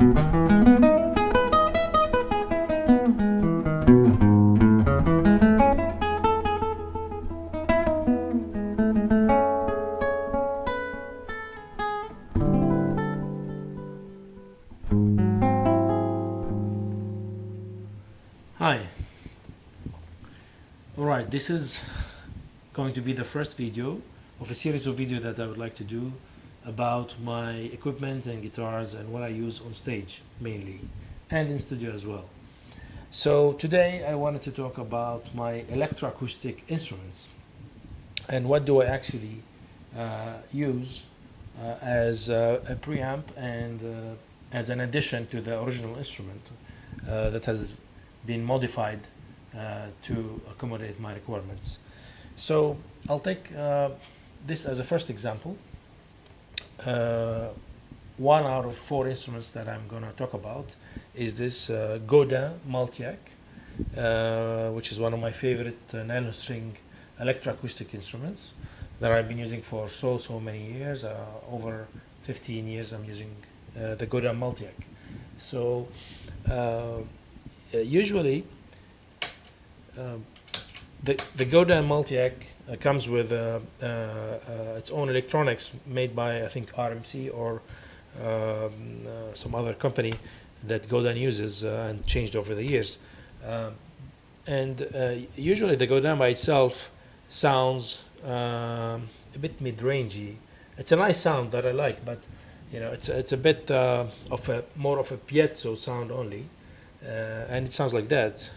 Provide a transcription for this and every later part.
Hi. Alright, this is going to be the first video of a series of videos that I would like to do about my equipment and guitars and what I use on stage mainly and in studio as well. So today I wanted to talk about my electroacoustic instruments and what do I actually use as a preamp and as an addition to the original instrument that has been modified to accommodate my requirements. So I'll take this as a first example. One out of four instruments that I'm going to talk about is this Godin Multiac, which is one of my favorite nylon string electroacoustic instruments that I've been using for so many years. Over 15 years I'm using the Godin Multiac. So usually the Godin Multiac comes with its own electronics made by I think RMC or some other company that Godin uses and changed over the years. Usually the Godin by itself sounds a bit mid-rangey. It's a nice sound that I like, but you know it's a bit more of a piezo sound only. And it sounds like that.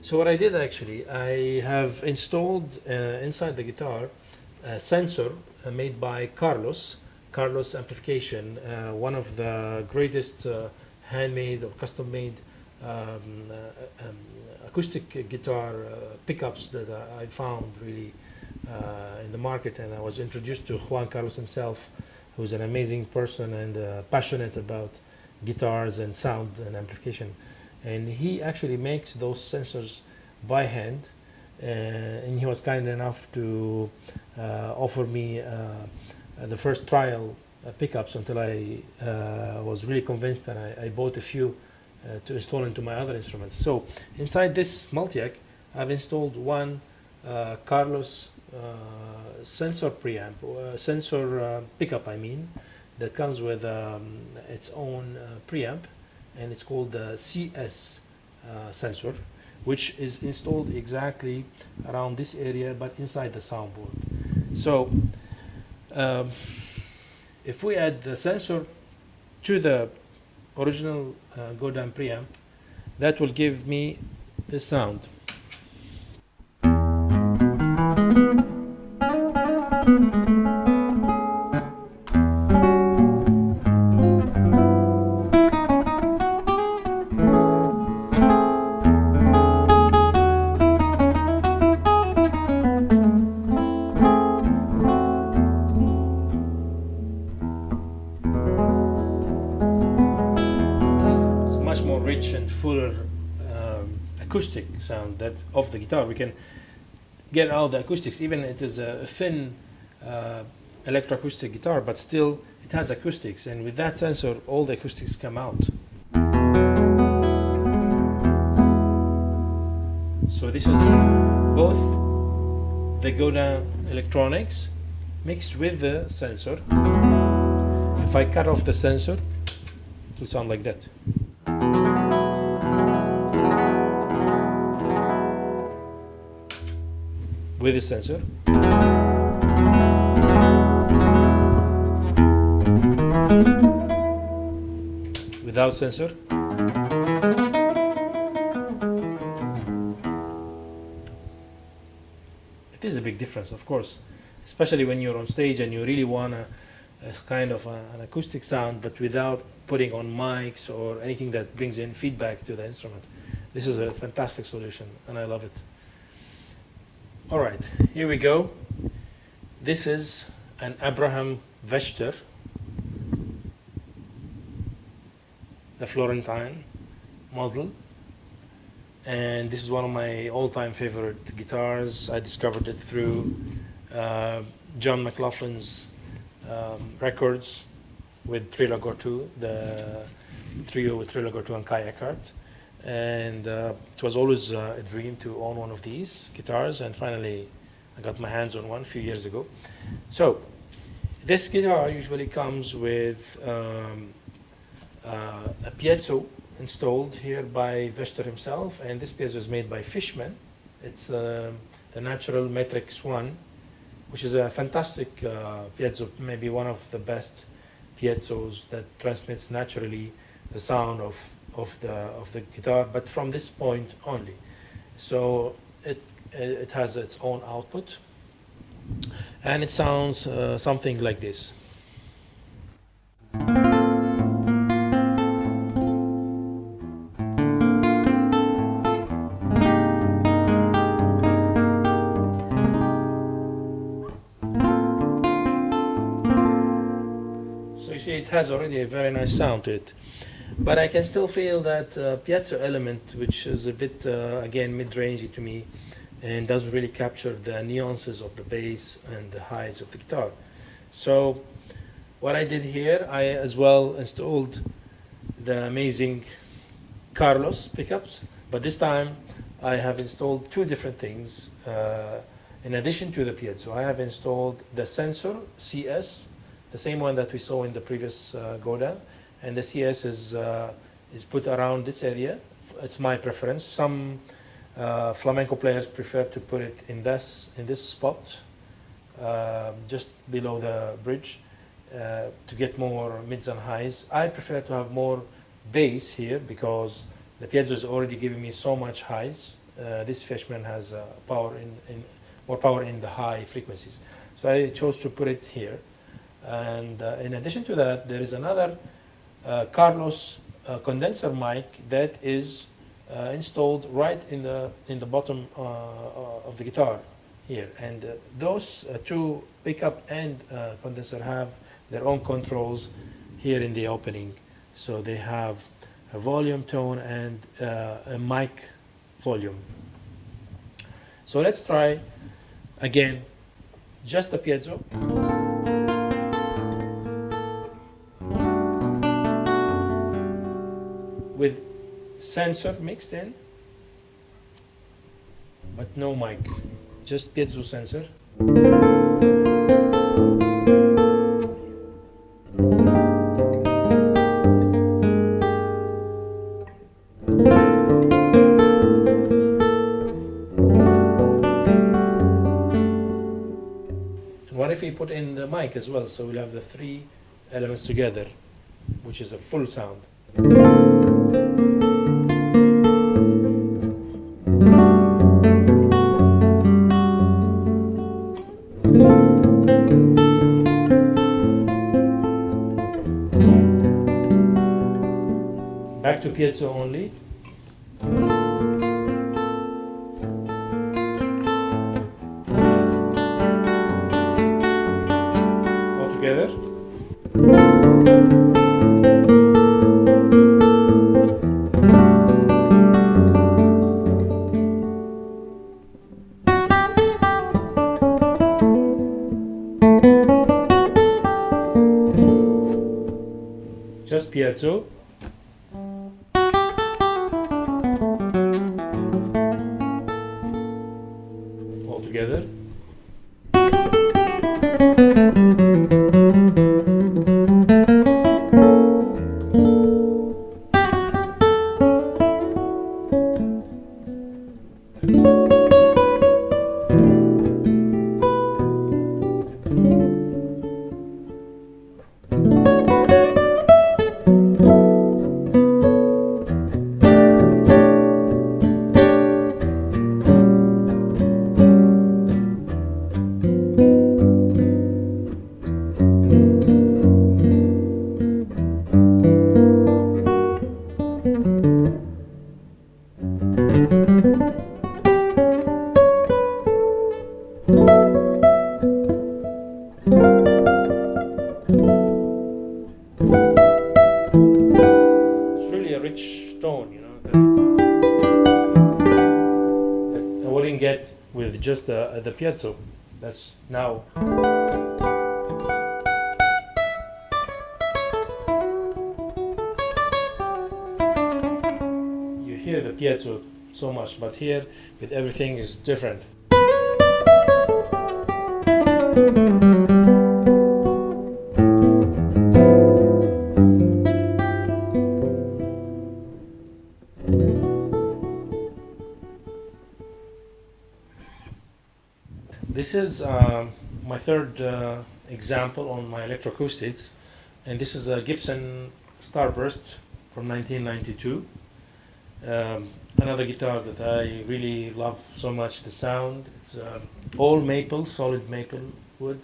So what I did actually, I have installed inside the guitar a sensor made by Carlos Amplification, one of the greatest handmade or custom-made acoustic guitar pickups that I found really in the market. And I was introduced to Juan Carlos himself, who's an amazing person and passionate about guitars and sound and amplification. And he actually makes those sensors by hand, and he was kind enough to offer me the first trial pickups until I was really convinced, and I bought a few to install into my other instruments. So inside this Multiac I've installed one Carlos sensor preamp, sensor pickup I mean, that comes with its own preamp, and it's called the CS sensor, which is installed exactly around this area but inside the soundboard. So if we add the sensor to the original Godin preamp, that will give me this sound. Rich and fuller acoustic sound that of the guitar. We can get all the acoustics, even it is a thin electroacoustic guitar, but still it has acoustics, and with that sensor all the acoustics come out. So this is both the Godin electronics mixed with the sensor. If I cut off the sensor, it will sound like that. With the sensor. Without sensor. It is a big difference, of course, especially when you're on stage and you really want a kind of an acoustic sound, but without putting on mics or anything that brings in feedback to the instrument. This is a fantastic solution, and I love it. All right, here we go. This is an Abraham Vester, the Florentine model, and this is one of my all-time favorite guitars. I discovered it through John McLaughlin's records with Trilog or 2, the trio with Trilog or 2 and Kai Eckhart. And it was always a dream to own one of these guitars, and finally I got my hands on one a few years ago. So this guitar usually comes with a piezo installed here by Vester himself, and this piezo is made by Fishman. It's the Natural Matrix 1, which is a fantastic piezo, maybe one of the best piezos that transmits naturally the sound of the guitar, but from this point only. So it has its own output, and it sounds something like this. So you see, it has already a very nice sound to it. But I can still feel that piezo element, which is a bit, again, mid-rangey to me, and doesn't really capture the nuances of the bass and the highs of the guitar. So what I did here, I as well installed the amazing Carlos pickups, but this time I have installed two different things. In addition to the piezo, I have installed the sensor CS, the same one that we saw in the previous Godin. And the CS is put around this area. It's my preference. Some flamenco players prefer to put it in this spot, just below the bridge, to get more mids and highs. I prefer to have more bass here because the piezo is already giving me so much highs. This Fishman has more power in the high frequencies, so I chose to put it here. And in addition to that, there is another Carlos condenser mic that is installed right in the bottom of the guitar here, and those two pickup and condenser have their own controls here in the opening, so they have a volume, tone, and a mic volume. So let's try again just the piezo with sensor mixed in, but no mic, just piezo sensor. And what if we put in the mic as well, so we'll have the three elements together, which is a full sound. Back to piezo only. All together. Just piezo. All together. rich tone, you know, that I wouldn't get with just the piezo. That's now. You hear the piezo so much, but here with everything is different. This is my third example on my electroacoustics, and this is a Gibson Starburst from 1992. Another guitar that I really love so much, the sound. It's all maple, solid maple wood,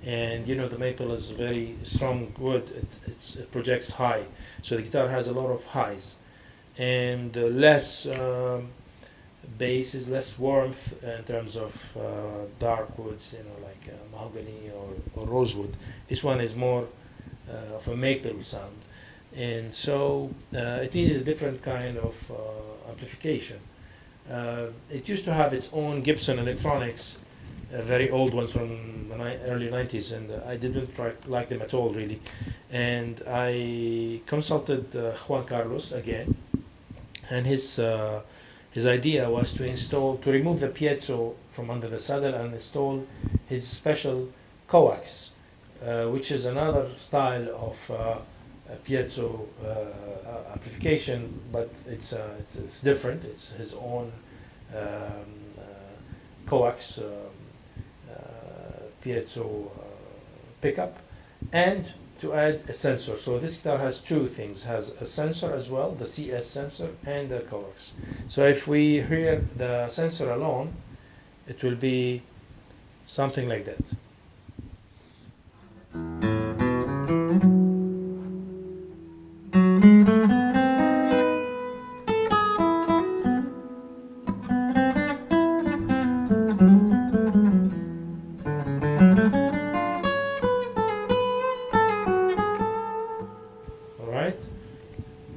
and you know the maple is very strong wood. It projects high, so the guitar has a lot of highs, and less bass is less warmth in terms of dark woods, you know, like mahogany or rosewood. This one is more of a maple sound, and so it needed a different kind of amplification. It used to have its own Gibson electronics, very old ones from the early 90s, and I didn't like them at all, really. And I consulted Juan Carlos again, and his idea was to remove the piezo from under the saddle and install his special coax, which is another style of piezo amplification, but it's different. It's his own coax piezo pickup, and to add a sensor. So this guitar has two things, has a sensor as well, the CS sensor, and the coax. So if we hear the sensor alone, it will be something like that.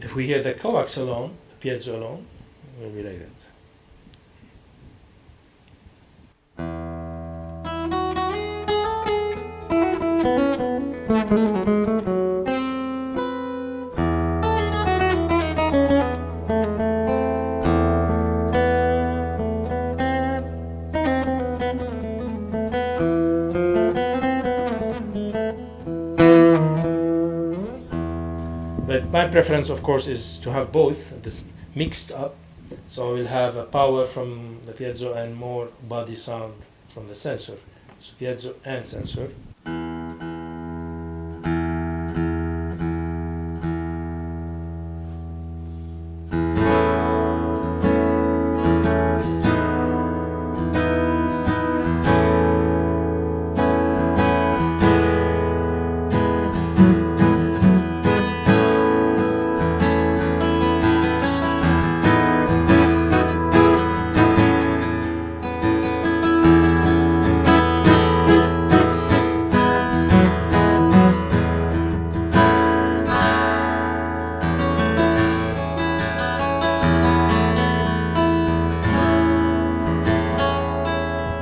If we hear the coax alone, the piezo alone, it will be like that. But my preference, of course, is to have both this mixed up. So I will have a power from the piezo and more body sound from the sensor. So piezo and sensor.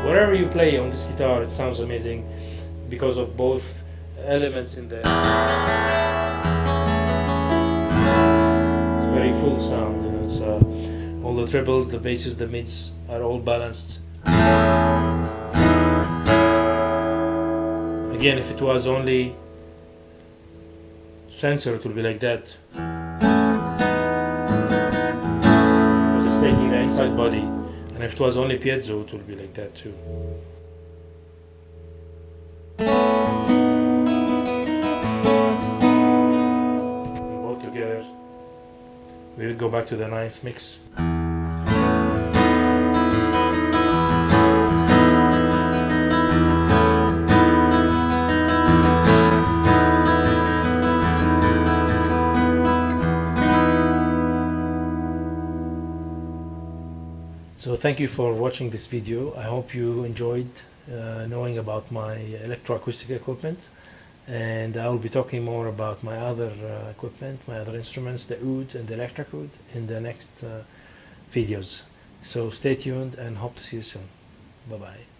Wherever you play on this guitar, it sounds amazing because of both elements in there. It's a very full sound, you know. It's all the trebles, the basses, the mids are all balanced. Again, if it was only sensor, it would be like that. Because it's taking the inside body. And if it was only piezo, it would be like that too. And both together, we will go back to the nice mix. So thank you for watching this video. I hope you enjoyed knowing about my electroacoustic equipment, and I will be talking more about my other equipment, my other instruments, the oud and the electric oud, in the next videos. So stay tuned and hope to see you soon. Bye bye.